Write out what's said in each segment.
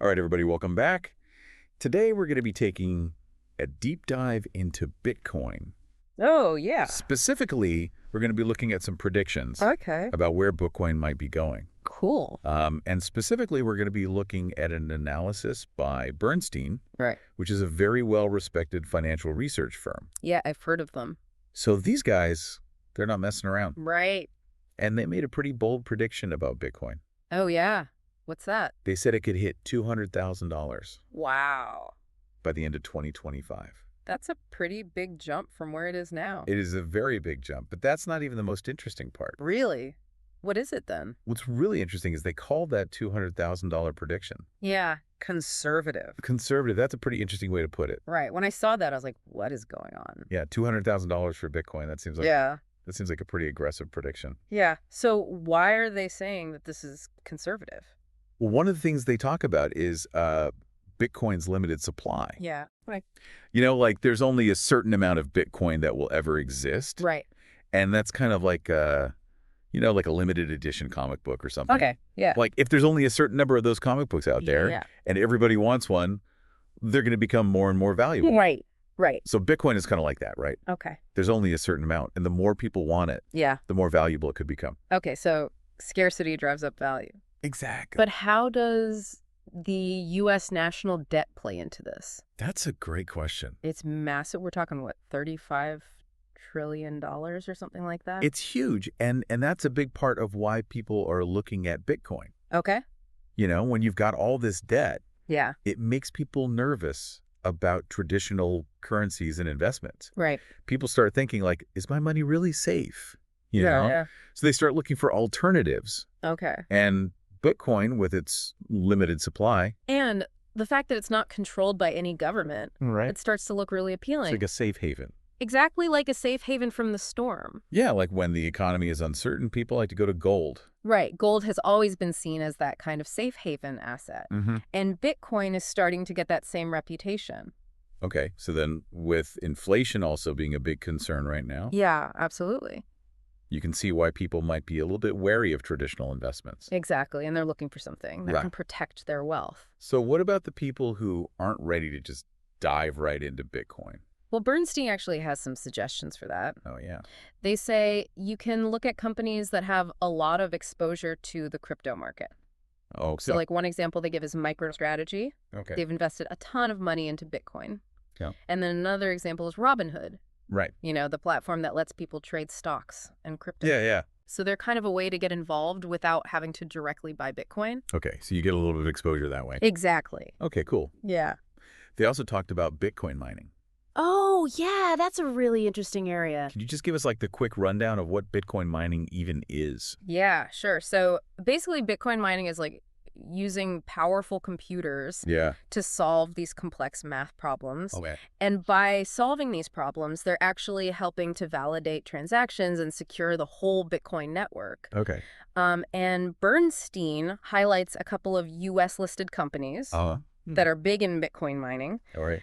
All right, everybody, welcome back. Today, we're going to be taking a deep dive into Bitcoin. Oh, yeah. Specifically, we're going to be looking at some predictions Okay. about where Bitcoin might be going. Cool. And specifically, we're going to be looking at an analysis by Bernstein, Right. which is a very well-respected financial research firm. Yeah, I've heard of them. So these guys, they're not messing around. Right. And they made a pretty bold prediction about Bitcoin. Oh, yeah. What's that? They said it could hit $200,000 Wow. by the end of 2025. That's a pretty big jump from where it is now. It is a very big jump, but that's not even the most interesting part. Really? What is it then? What's really interesting is they called that $200,000 prediction Yeah. Conservative. conservative. That's a pretty interesting way to put it. Right. When I saw that, I was like, what is going on? Yeah, $200,000 for Bitcoin. That seems like a pretty aggressive prediction. Yeah. So why are they saying that this is conservative? Well, one of the things they talk about is Bitcoin's limited supply. Yeah. Right. You know, like there's only a certain amount of Bitcoin that will ever exist. Right. And that's kind of like like a limited edition comic book or something. Okay. Yeah. Like if there's only a certain number of those comic books out there and everybody wants one, they're going to become more and more valuable. Right. Right. So Bitcoin is kind of like that, right? Okay. There's only a certain amount, and the more people want it, the more valuable it could become. Okay. So scarcity drives up value. Exactly. But how does the U.S. national debt play into this? That's a great question. It's massive. We're talking, what, $35 trillion or something like that? It's huge, and that's a big part of why people are looking at Bitcoin. Okay. You know, when you've got all this debt, Yeah. it makes people nervous about traditional currencies and investments. Right. People start thinking, like, is my money really safe? You know? Yeah. So they start looking for alternatives. Okay. And Bitcoin, with its limited supply. And the fact that it's not controlled by any government, Right. it starts to look really appealing. It's like a safe haven. Exactly like a safe haven from the storm. Yeah, like when the economy is uncertain, people like to go to gold. Right. Gold has always been seen as that kind of safe haven asset. Mm-hmm. And Bitcoin is starting to get that same reputation. Okay, so then with inflation also being a big concern right now, Yeah, absolutely. you can see why people might be a little bit wary of traditional investments. Exactly. And they're looking for something that can protect their wealth. So what about the people who aren't ready to just dive right into Bitcoin? Well, Bernstein actually has some suggestions for that. Oh, yeah. They say you can look at companies that have a lot of exposure to the crypto market. Oh, So like one example they give is MicroStrategy. okay. They've invested a ton of money into Bitcoin. Yeah. And then another example is Robinhood, Right. you know, the platform that lets people trade stocks and crypto. Yeah. So they're kind of a way to get involved without having to directly buy Bitcoin. Okay, so you get a little bit of exposure that way. Exactly. Okay, cool. Yeah. They also talked about Bitcoin mining. Oh, yeah, that's a really interesting area. Can you just give us like the quick rundown of what Bitcoin mining even is? Yeah, sure. So basically Bitcoin mining is like using powerful computers to solve these complex math problems. Okay. And by solving these problems, they're actually helping to validate transactions and secure the whole Bitcoin network. Okay. And Bernstein highlights a couple of U.S.-listed companies that are big in Bitcoin mining. All right.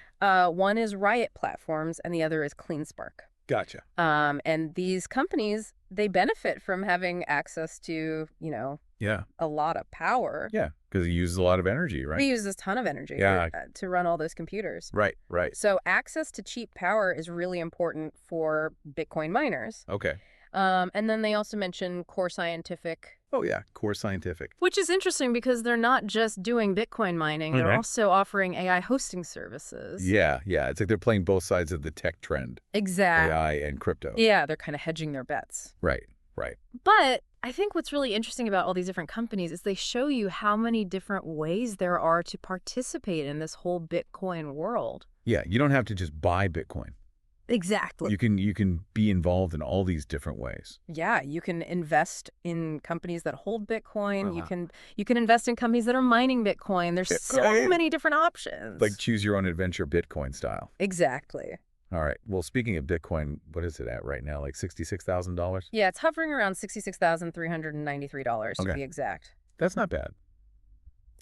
One is Riot Platforms, and the other is CleanSpark. Gotcha. And these companies, they benefit from having access to, a lot of power. Yeah, because it uses a lot of energy, right? It uses a ton of energy to run all those computers. Right. So access to cheap power is really important for Bitcoin miners. Okay. And then they also mention Core Scientific. Oh, yeah, Core Scientific. Which is interesting because they're not just doing Bitcoin mining. They're also offering AI hosting services. Yeah. It's like they're playing both sides of the tech trend. Exactly. AI and crypto. Yeah, they're kind of hedging their bets. Right. But I think what's really interesting about all these different companies is they show you how many different ways there are to participate in this whole Bitcoin world. Yeah, you don't have to just buy Bitcoin. Exactly. You can be involved in all these different ways. Yeah, you can invest in companies that hold Bitcoin. You can invest in companies that are mining Bitcoin. There's so many different options. Like choose your own adventure Bitcoin style. Exactly. All right. Well, speaking of Bitcoin, what is it at right now? Like $66,000? Yeah, it's hovering around $66,393 to be exact. That's not bad.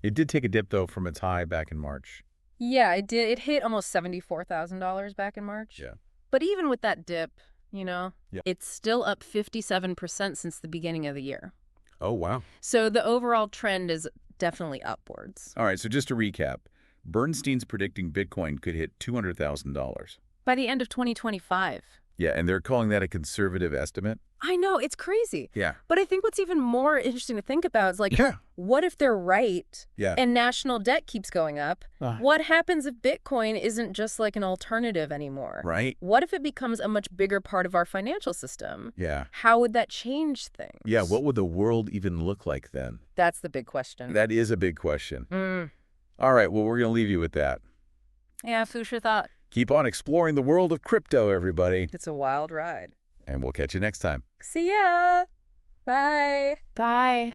It did take a dip though from its high back in March. Yeah, it did. It hit almost $74,000 back in March. Yeah. But even with that dip, it's still up 57% since the beginning of the year. Oh, wow. So the overall trend is definitely upwards. All right, so just to recap, Bernstein's predicting Bitcoin could hit $200,000. By the end of 2025. Yeah, and they're calling that a conservative estimate? I know, it's crazy. Yeah. But I think what's even more interesting to think about is, like, what if they're right and national debt keeps going up? What happens if Bitcoin isn't just like an alternative anymore? Right. What if it becomes a much bigger part of our financial system? Yeah. How would that change things? Yeah, what would the world even look like then? That's the big question. That is a big question. All right, well, we're going to leave you with that. Yeah, food for thought. Keep on exploring the world of crypto, everybody. It's a wild ride. And we'll catch you next time. See ya. Bye. Bye.